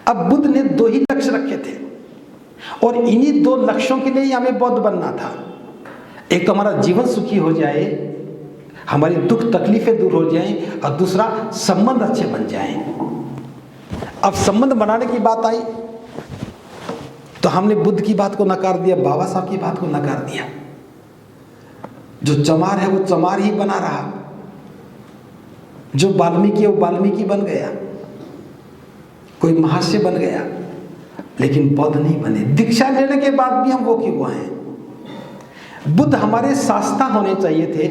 अब बुद्ध ने 2 ही लक्ष्य रखे थे और इन्हीं 2 लक्ष्यों के लिए ही हमें बौद्ध बनना था। एक तो हमारा जीवन सुखी हो जाए, हमारी दुख तकलीफें दूर हो जाएं, और दूसरा संबंध अच्छे बन जाएं। अब संबंध बनाने की बात आई तो हमने बुद्ध की बात को नकार दिया, बाबा साहब की बात को नकार दिया। जो चमार है वो चमार ही बना रहा, जो वाल्मीकि है वो वाल्मीकि बन गया, कोई महर्षि बन गया, लेकिन बौद्ध नहीं बने। दीक्षा लेने के बाद भी हम वो की वो हैं। बुद्ध हमारे शास्त्रा होने चाहिए थे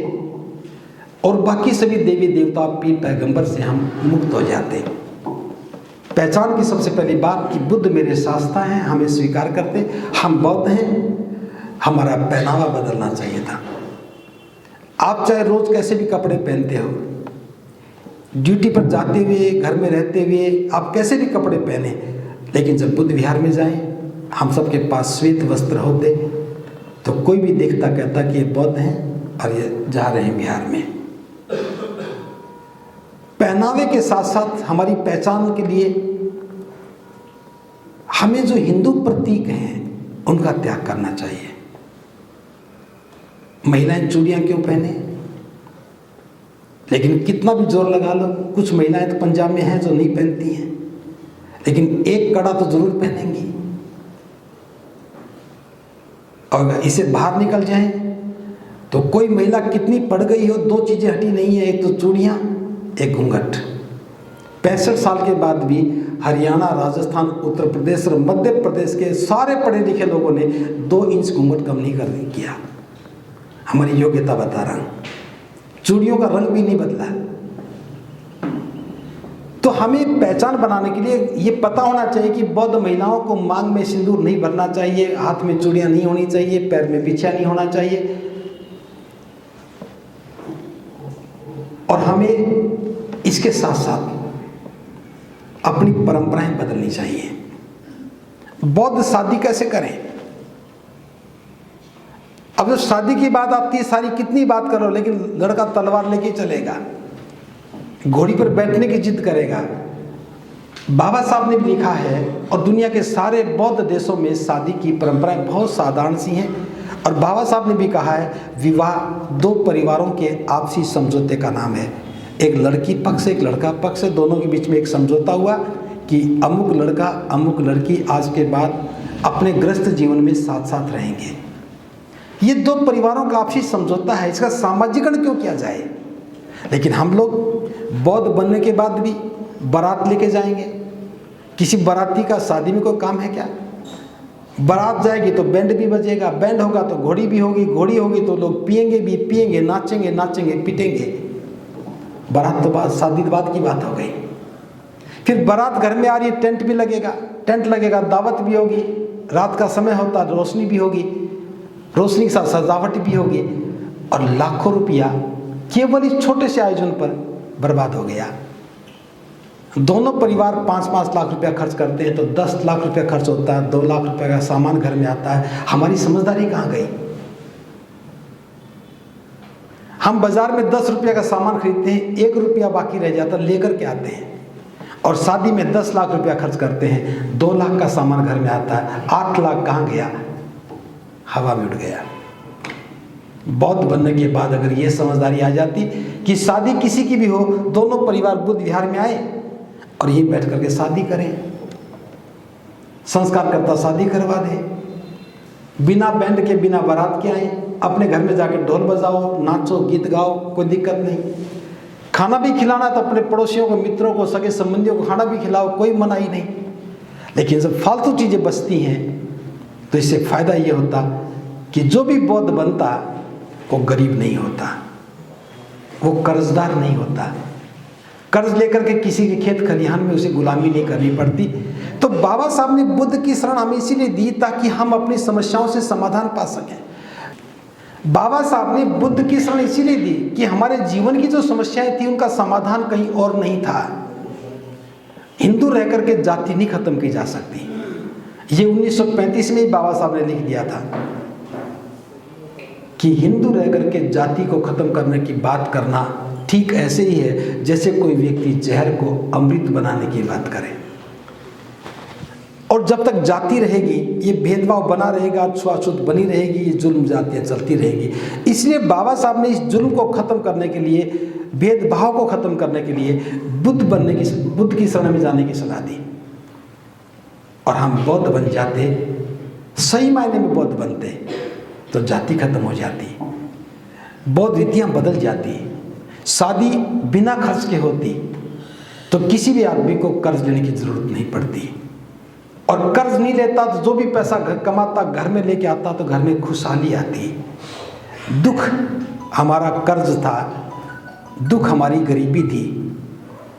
और बाकी सभी देवी देवता पीर पैगंबर से हम मुक्त हो जाते। पहचान की सबसे पहली बात कि बुद्ध मेरे शास्त्रा हैं, हमें स्वीकार करते, हम बौद्ध हैं। हमारा पहनावा बदलना चाहिए था। आप चाहे रोज कैसे भी कपड़े पहनते हो, ड्यूटी पर जाते हुए, घर में रहते हुए आप कैसे भी कपड़े पहने, लेकिन जब बुद्ध विहार में जाएं, हम सबके पास श्वेत वस्त्र होते तो कोई भी देखता कहता कि ये बौद्ध हैं और ये जा रहे हैं विहार में। पहनावे के साथ साथ हमारी पहचान के लिए हमें जो हिंदू प्रतीक हैं उनका त्याग करना चाहिए। महिलाएं चूड़ियां क्यों पहने, लेकिन कितना भी जोर लगा लो, कुछ महिलाएं तो पंजाब में हैं जो नहीं पहनती हैं, लेकिन एक कड़ा तो जरूर पहनेंगी। और इसे बाहर निकल जाएं तो कोई महिला कितनी पड़ गई हो, 2 चीजें हटी नहीं है, एक तो चूड़ियां, एक घूंघट। 65 साल के बाद भी हरियाणा, राजस्थान, उत्तर प्रदेश और मध्य प्रदेश के सारे पढ़े लिखे लोगों ने 2 इंच घूंघट कम नहीं कर किया। हमारी योग्यता बता रहा हूं। चूड़ियों का रंग भी नहीं बदला। तो हमें पहचान बनाने के लिए ये पता होना चाहिए कि बौद्ध महिलाओं को मांग में सिंदूर नहीं भरना चाहिए, हाथ में चूड़ियां नहीं होनी चाहिए, पैर में बिछिया नहीं होना चाहिए, और हमें इसके साथ साथ अपनी परंपराएं बदलनी चाहिए। बौद्ध शादी कैसे करें? अब जो शादी की बात आती है, सारी कितनी बात करो, लेकिन लड़का तलवार लेके चलेगा, घोड़ी पर बैठने की जिद करेगा। बाबा साहब ने भी लिखा है, और दुनिया के सारे बौद्ध देशों में शादी की परंपराएं बहुत साधारण सी हैं। और बाबा साहब ने भी कहा है, विवाह 2 परिवारों के आपसी समझौते का नाम है। एक लड़की पक्ष से, एक लड़का पक्ष से, दोनों के बीच में एक समझौता हुआ कि अमुक लड़का अमुक लड़की आज के बाद अपने ग्रस्त जीवन में साथ साथ रहेंगे। ये 2 परिवारों का आपसी समझौता है, इसका सामाजिकरण क्यों किया जाए? लेकिन हम लोग बौद्ध बनने के बाद भी बारात लेके जाएंगे। किसी बाराती का शादी में कोई काम है क्या? बारात जाएगी तो बैंड भी बजेगा, बैंड होगा तो घोड़ी भी होगी, घोड़ी होगी तो लोग पिएंगे भी, पिएंगे, नाचेंगे नाचेंगे, पीटेंगे। बारात तो बाद, शादी के बाद की बात हो गई। फिर बारात घर में आ रही है, टेंट भी लगेगा, टेंट लगेगा, दावत भी होगी, रात का समय होता, रोशनी भी होगी, रोशनी के साथ सजावट भी होगी, और लाखों रुपया केवल इस छोटे से आयोजन पर बर्बाद हो गया। दोनों परिवार 5-5 लाख रुपया खर्च करते हैं तो 10 लाख रुपया खर्च होता है, 2 लाख रुपया का सामान घर में आता है। हमारी समझदारी कहाँ गई? हम बाजार में 10 रुपया का सामान खरीदते हैं, 1 रुपया बाकी रह जाता, लेकर के आते हैं। और शादी में 10 लाख रुपया खर्च करते हैं, 2 लाख का सामान घर में आता है, 8 लाख कहाँ गया? हवा में उड़ गया। बौद्ध बनने के बाद अगर ये समझदारी आ जाती कि शादी किसी की भी हो, दोनों परिवार बुद्ध विहार में आए और यहीं बैठ करके शादी करें, संस्कार करता शादी करवा दे, बिना बैंड के, बिना बारात के आए, अपने घर में जाके ढोल बजाओ, नाचो, गीत गाओ, कोई दिक्कत नहीं। खाना भी खिलाना तो अपने पड़ोसियों को, मित्रों को, सगे संबंधियों को खाना भी खिलाओ, कोई मनाही नहीं। लेकिन जब फालतू चीज़ें बचती हैं तो इससे फायदा ये होता कि जो भी बौद्ध बनता वो गरीब नहीं होता, वो कर्जदार नहीं होता, कर्ज लेकर के किसी के खेत खलिहान में उसे गुलामी नहीं करनी पड़ती। तो बाबा साहब ने बुद्ध की शरण हमें इसीलिए दी ताकि हम अपनी समस्याओं से समाधान पा सकें। बाबा साहब ने बुद्ध की शरण इसीलिए दी कि हमारे जीवन की जो समस्याएं थी उनका समाधान कहीं और नहीं था। हिंदू रह करके जाति नहीं खत्म की जा सकती। ये 1935 में ही बाबा साहब ने लिख दिया था कि हिंदू रह करके जाति को खत्म करने की बात करना ठीक ऐसे ही है जैसे कोई व्यक्ति जहर को अमृत बनाने की बात करे। और जब तक जाति रहेगी, ये भेदभाव बना रहेगा, छुआछूत बनी रहेगी, ये जुल्म जातियाँ चलती रहेगी। इसलिए बाबा साहब ने इस जुल्म को ख़त्म करने के लिए, भेदभाव को ख़त्म करने के लिए बुद्ध की शरण में जाने की सलाह दी। और हम बौद्ध बन जाते, सही मायने में बौद्ध बनते, तो जाति खत्म हो जाती, बौद्ध रीतियाँ बदल जाती, शादी बिना खर्च के होती, तो किसी भी आदमी को कर्ज लेने की जरूरत नहीं पड़ती। और कर्ज नहीं लेता तो जो भी पैसा कमाता घर में लेके आता तो घर में खुशहाली आती। दुख हमारा कर्ज था, दुख हमारी गरीबी थी,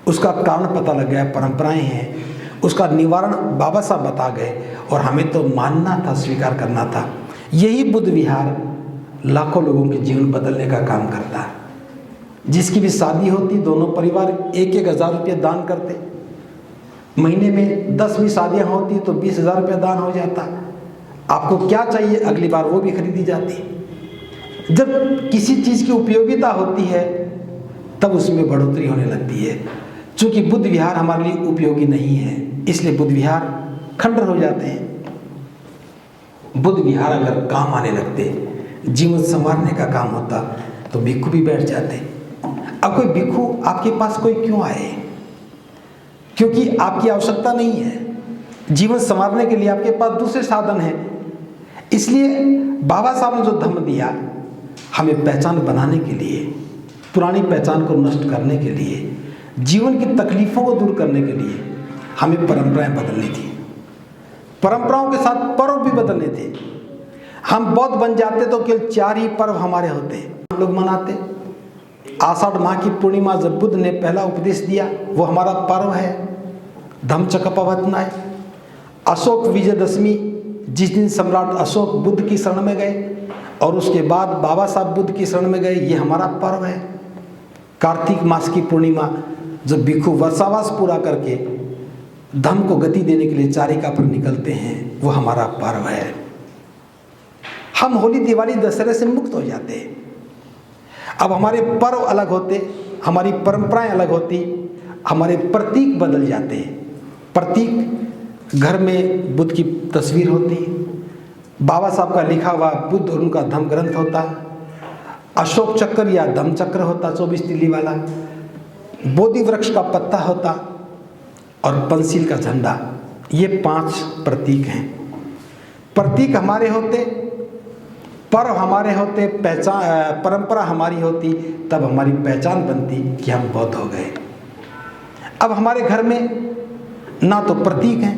उसका कारण पता लग गया, परंपराएं हैं, उसका निवारण बाबा साहब बता गए और हमें तो मानना था, स्वीकार करना था। यही बुद्ध विहार लाखों लोगों के जीवन बदलने का काम करता है। जिसकी भी शादी होती, दोनों परिवार 1-1 हज़ार रुपये दान करते। महीने में 10 भी शादियाँ होती तो 20,000 रुपये दान हो जाता। आपको क्या चाहिए, अगली बार वो भी खरीदी जाती। जब किसी चीज़ की उपयोगिता होती है तब उसमें बढ़ोतरी होने लगती है। चूँकि बुद्ध विहार हमारे लिए उपयोगी नहीं है, इसलिए बुद्ध विहार खंडर हो जाते हैं। बुद्ध विहार अगर काम आने लगते, जीवन संवारने का काम होता, तो भिक्खु भी बैठ जाते। अब कोई भिक्खु आपके पास कोई क्यों आए? क्योंकि आपकी आवश्यकता नहीं है, जीवन संवारने के लिए आपके पास दूसरे साधन हैं। इसलिए बाबा साहब ने जो धम्म दिया, हमें पहचान बनाने के लिए, पुरानी पहचान को नष्ट करने के लिए, जीवन की तकलीफ़ों को दूर करने के लिए हमें परंपराएं बदलनी थी। परंपराओं के साथ पर्व भी बदलने थे। हम बौद्ध बन जाते तो केवल 4 ही पर्व हमारे होते, हम लोग मनाते। आषाढ़ माह की पूर्णिमा जब बुद्ध ने पहला उपदेश दिया, वो हमारा पर्व है, धम्मचक्कप्रवर्तनाय। अशोक विजयदशमी, जिस दिन सम्राट अशोक बुद्ध की शरण में गए और उसके बाद बाबा साहब बुद्ध की शरण में गए, ये हमारा पर्व है। कार्तिक मास की पूर्णिमा, जब भिक्खु वर्षावास पूरा करके धम्म को गति देने के लिए चारिका पर निकलते हैं, वो हमारा पर्व है। हम होली, दिवाली, दशहरे से मुक्त हो जाते हैं। अब हमारे पर्व अलग होते, हमारी परंपराएं अलग होती, हमारे प्रतीक बदल जाते हैं। प्रतीक, घर में बुद्ध की तस्वीर होती, बाबा साहब का लिखा हुआ बुद्ध और उनका धम्म ग्रंथ होता, अशोक चक्र या धम्म चक्र होता 24 तिल्ली वाला, बोधि वृक्ष का पत्ता होता और पंसील का झंडा। ये 5 प्रतीक हैं। प्रतीक हमारे होते, पर्व हमारे होते, पहचान, परंपरा हमारी होती, तब हमारी पहचान बनती कि हम बौद्ध हो गए। अब हमारे घर में ना तो प्रतीक हैं,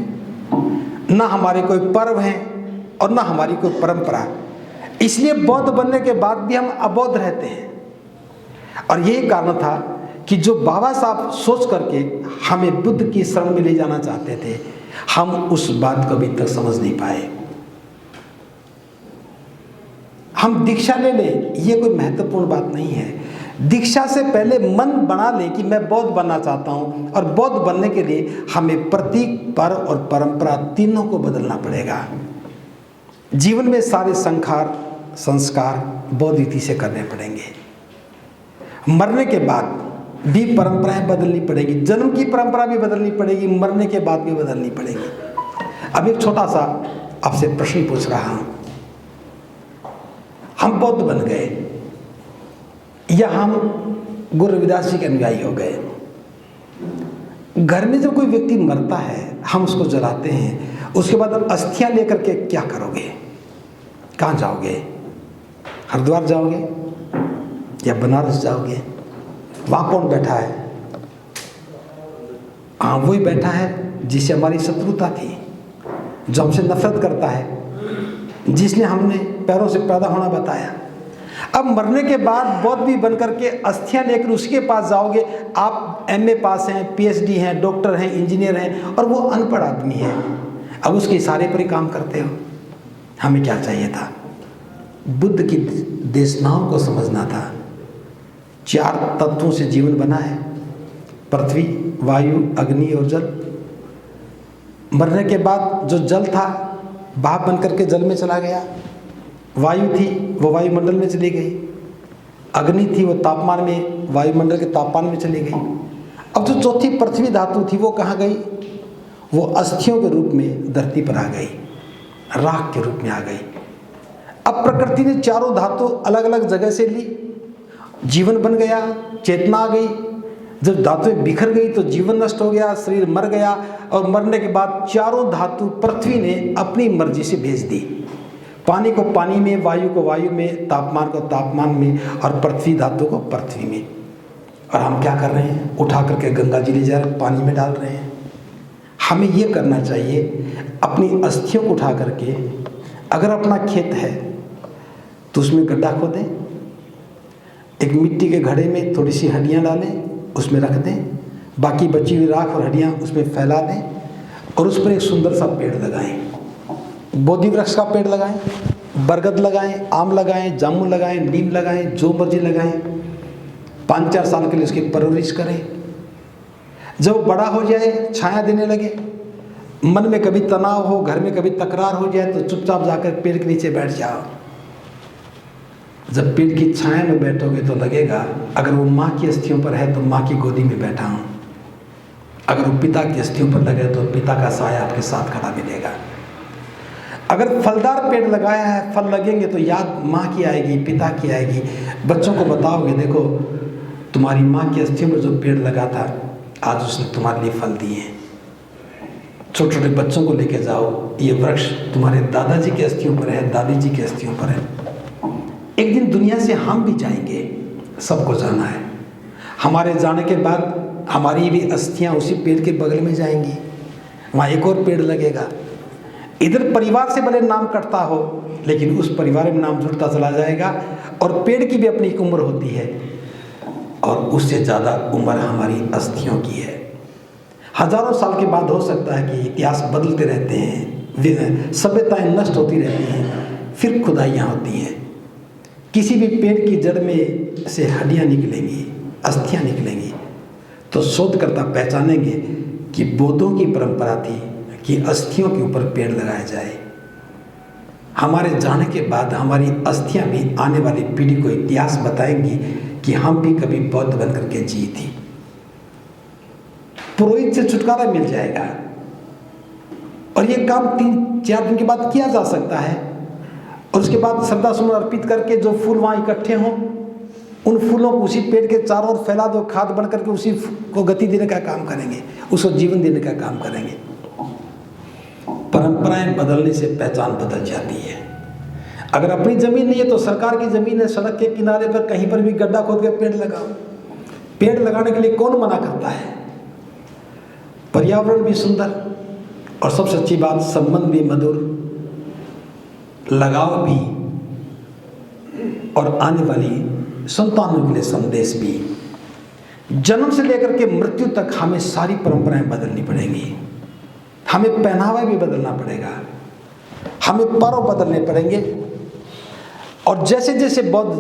ना हमारे कोई पर्व हैं और ना हमारी कोई परंपरा। इसलिए बौद्ध बनने के बाद भी हम अबौद्ध रहते हैं। और यही कारण था कि जो बाबा साहब सोच करके हमें बुद्ध की शरण में ले जाना चाहते थे, हम उस बात को अभी तक समझ नहीं पाए। हम दीक्षा ले लें, ये कोई महत्वपूर्ण बात नहीं है। दीक्षा से पहले मन बना ले कि मैं बौद्ध बनना चाहता हूँ, और बौद्ध बनने के लिए हमें प्रतीक, पर्व और परंपरा तीनों को बदलना पड़ेगा। जीवन में सारे संस्कार बौद्ध रीति से करने पड़ेंगे। मरने के बाद भी परंपराएं बदलनी पड़ेगी, जन्म की परंपरा भी बदलनी पड़ेगी, मरने के बाद भी बदलनी पड़ेगी। अब एक छोटा सा आपसे प्रश्न पूछ रहा हूँ, हम बौद्ध बन गए या हम गुरु रविदास जी के अनुयायी हो गए। घर में जब कोई व्यक्ति मरता है, हम उसको जलाते हैं, उसके बाद अस्थियां लेकर के क्या करोगे? कहाँ जाओगे? हरिद्वार जाओगे या बनारस जाओगे? वहाँ कौन बैठा है? हाँ, वही बैठा है जिससे हमारी शत्रुता थी, जो हमसे नफरत करता है, जिसने हमने पैरों से पैदा होना बताया। अब मरने के बाद बौद्ध भी बन करके अस्थियां लेकर उसके पास जाओगे। आप MA पास हैं, PhD हैं, डॉक्टर हैं, इंजीनियर हैं, और वो अनपढ़ आदमी है। अब उसके इशारे पर ही काम करते हो। हमें क्या चाहिए था? बुद्ध की देशनाओं को समझना था। 4 तत्वों से जीवन बना है, पृथ्वी, वायु, अग्नि और जल। मरने के बाद जो जल था, भाप बन करके जल में चला गया। वायु थी, वो वायुमंडल में चली गई। अग्नि थी, वो तापमान में, वायुमंडल के तापमान में चली गई। अब जो चौथी पृथ्वी धातु थी, वो कहाँ गई? वो अस्थियों के रूप में धरती पर आ गई, राख के रूप में आ गई। अब प्रकृति ने चारों धातु अलग अलग जगह से ली, जीवन बन गया, चेतना आ गई। जब धातुएं बिखर गई तो जीवन नष्ट हो गया, शरीर मर गया, और मरने के बाद चारों धातु पृथ्वी ने अपनी मर्जी से भेज दी। पानी को पानी में, वायु को वायु में, तापमान को तापमान में, और पृथ्वी धातु को पृथ्वी में। और हम क्या कर रहे हैं? उठा करके गंगा जी ले जा रहे, पानी में डाल रहे हैं। हमें ये करना चाहिए, अपनी अस्थियों को उठा करके, अगर अपना खेत है तो उसमें गड्ढा खोदें, एक मिट्टी के घड़े में थोड़ी सी हड्डियाँ डालें, उसमें रख दें, बाकी बची हुई राख और हड्डियाँ उसमें फैला दें, और उस पर एक सुंदर सा पेड़ लगाएं। बोधि वृक्ष का पेड़ लगाएं, बरगद लगाएं, आम लगाएं, जामुन लगाएं, नीम लगाएं, जो मर्जी लगाएं। 5-4 साल के लिए उसकी परवरिश करें। जब बड़ा हो जाए, छाया देने लगे, मन में कभी तनाव हो, घर में कभी तकरार हो जाए, तो चुपचाप जाकर पेड़ के नीचे बैठ जाओ। जब पेड़ की छाया में बैठोगे तो लगेगा अगर वो माँ की अस्थियों पर है तो माँ की गोदी में बैठा हूँ, अगर वो पिता की अस्थियों पर लगे तो पिता का साया आपके साथ खड़ा मिलेगा। अगर फलदार पेड़ लगाया है, फल लगेंगे तो याद माँ की आएगी, पिता की आएगी। बच्चों को बताओगे, देखो तुम्हारी माँ की अस्थियों पर जो पेड़ लगा था, आज उसने तुम्हारे लिए फल दिए हैं। छोटे छोटे बच्चों को लेके जाओ, ये वृक्ष तुम्हारे दादाजी की अस्थियों पर है, दादी जी की अस्थियों पर है। एक दिन दुनिया से हम भी जाएंगे, सबको जाना है। हमारे जाने के बाद हमारी भी अस्थियां उसी पेड़ के बगल में जाएंगी, वहाँ एक और पेड़ लगेगा। इधर परिवार से भले नाम कटता हो, लेकिन उस परिवार में नाम जुड़ता चला जाएगा। और पेड़ की भी अपनी एक उम्र होती है, और उससे ज़्यादा उम्र हमारी अस्थियों की है। हजारों साल के बाद हो सकता है कि इतिहास बदलते रहते हैं, सभ्यताएं नष्ट होती रहती हैं, फिर खुदाइयाँ होती हैं। किसी भी पेड़ की जड़ में से हड्डियाँ निकलेंगी, अस्थियाँ निकलेंगी, तो शोधकर्ता पहचानेंगे कि बौद्धों की परंपरा थी कि अस्थियों के ऊपर पेड़ लगाया जाए। हमारे जाने के बाद हमारी अस्थियाँ भी आने वाली पीढ़ी को इतिहास बताएंगी कि हम भी कभी बौद्ध बन करके जी थी। पुरोहित से छुटकारा मिल जाएगा, और ये काम 3-4 दिन के बाद किया जा सकता है। और उसके बाद श्रद्धा सुमन अर्पित करके जो फूल वहाँ इकट्ठे हों, उन फूलों को उसी पेड़ के चारों ओर फैला दो, खाद बन करके उसी को गति देने का काम करेंगे, उसको जीवन देने का काम करेंगे। परंपराएं बदलने से पहचान बदल जाती है। अगर अपनी जमीन नहीं है तो सरकार की जमीन है, सड़क के किनारे पर कहीं पर भी गड्ढा खोद के पेड़ लगाओ। पेड़ लगाने के लिए कौन मना करता है? पर्यावरण भी सुंदर, और सबसे अच्छी बात, संबंध भी मधुर, लगाव भी, और आने वाली संतानों के लिए संदेश भी। जन्म से लेकर के मृत्यु तक हमें सारी परंपराएं बदलनी पड़ेंगी। हमें पहनावा भी बदलना पड़ेगा, हमें पर्व बदलने पड़ेंगे। और जैसे जैसे बौद्ध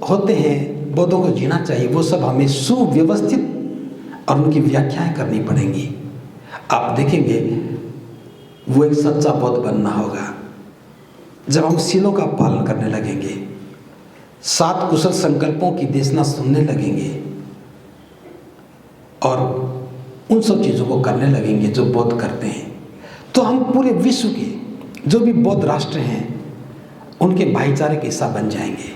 होते हैं, बौद्धों को जीना चाहिए, वो सब हमें सुव्यवस्थित और उनकी व्याख्याएं करनी पड़ेंगी। आप देखेंगे वो एक सच्चा बौद्ध बनना होगा जब हम शीलों का पालन करने लगेंगे, 7 कुशल संकल्पों की देशना सुनने लगेंगे, और उन सब चीज़ों को करने लगेंगे जो बौद्ध करते हैं। तो हम पूरे विश्व के जो भी बौद्ध राष्ट्र हैं, उनके भाईचारे के हिस्सा बन जाएंगे।